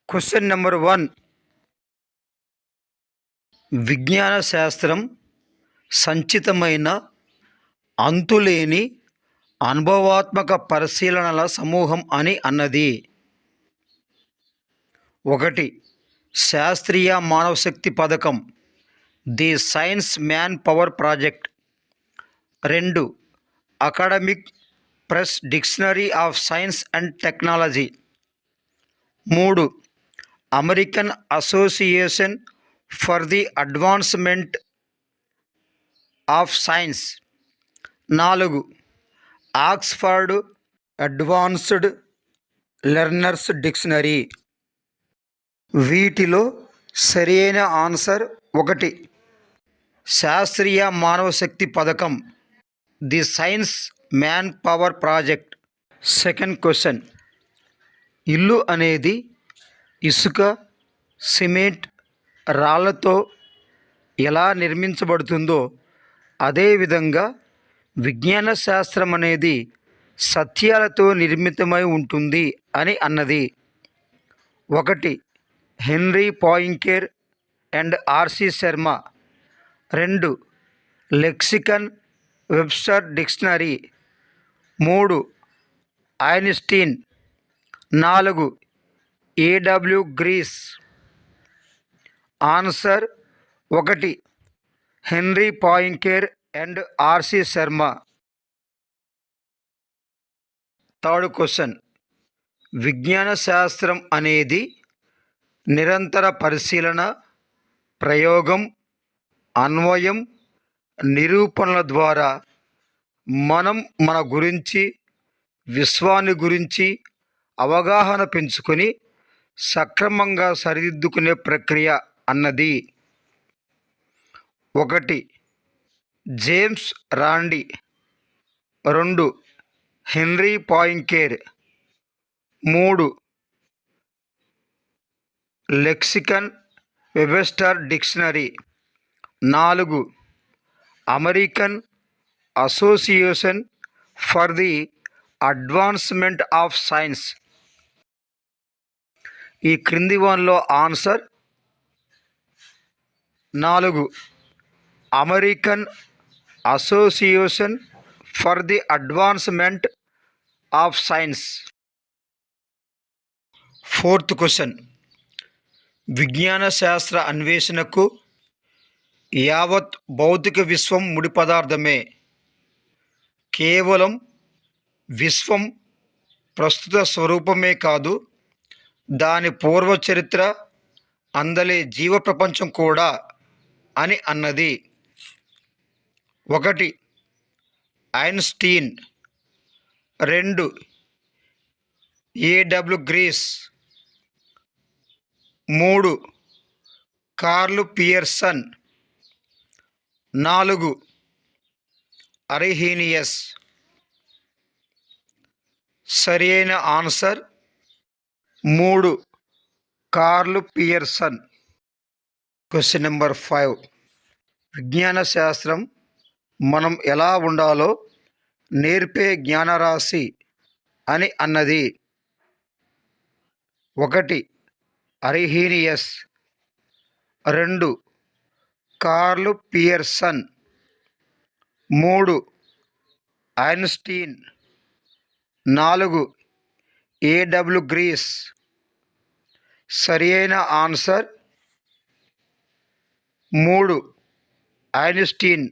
Question number 1. విజ్ఞాన శాస్త్రం సంచితమైన అంతులేని అనుభవాత్మక పరిశీలనల సమూహం అని అన్నది. 1. శాస్త్రీయ మానవశక్తి పథకం, the science man power project. 2. Academic press dictionary of science and technology. 3. American Association for the Advancement of science. 4. Oxford advanced learners dictionary. వీటిలో సరియైన ఆన్సర్ 1. శాస్త్రీయ మానవశక్తి పథకం, the science man power project. Second question. ఇల్లు అనేది ఇసుక, cement, రాళ్లతో ఎలా నిర్మించబడుతుందో అదేవిధంగా విజ్ఞాన శాస్త్రం అనేది సత్యాలతో నిర్మితమై ఉంటుంది అని అన్నది. 1. Henri Poincare and RC Sharma. 2. Lexicon Webster dictionary. 3. Einstein. 4. AW గ్రీస్. Answer 1. Henri Poincare and RC Sharma. Third question. విజ్ఞాన శాస్త్రం అనేది నిరంతర పరిశీలన, ప్రయోగం, అన్వయం, నిరూపణల ద్వారా మనం మన గురించి, విశ్వాన్ని గురించి అవగాహన పెంచుకొని సక్రమంగా సరిదిద్దుకునే ప్రక్రియ అన్నది. 1. James Randi. 2. Henri Poincare. 3. Lexicon Webster dictionary. 4. American Association for the Advancement of Science. ఈ క్రింది వానిలో answer 4. American Association for the Advancement of Science. Fourth question. విజ్ఞాన శాస్త్ర అన్వేషణకు యావత్ భౌతిక విశ్వం ముడి పదార్థమే. కేవలం విశ్వం ప్రస్తుత స్వరూపమే కాదు, దాని పూర్వ చరిత్ర, అందలే జీవ ప్రపంచం కూడా అని అన్నది. 1. ఐన్స్టీన్. 2. ఏడబ్ల్యూ గ్రీస్. 3. Karl Pearson. 4. అర్హీనియస్. సరైన answer 3. Karl Pearson. Question number 5. విజ్ఞాన శాస్త్రం మనం ఎలా ఉండాలో నేర్పే జ్ఞానరాశి అని అన్నది. 1. Arrhenius. 2. Karl Pearson. 3. Einstein. 4. AW గ్రీస్. సరియైన ఆన్సర్ 3. ఐన్స్టీన్.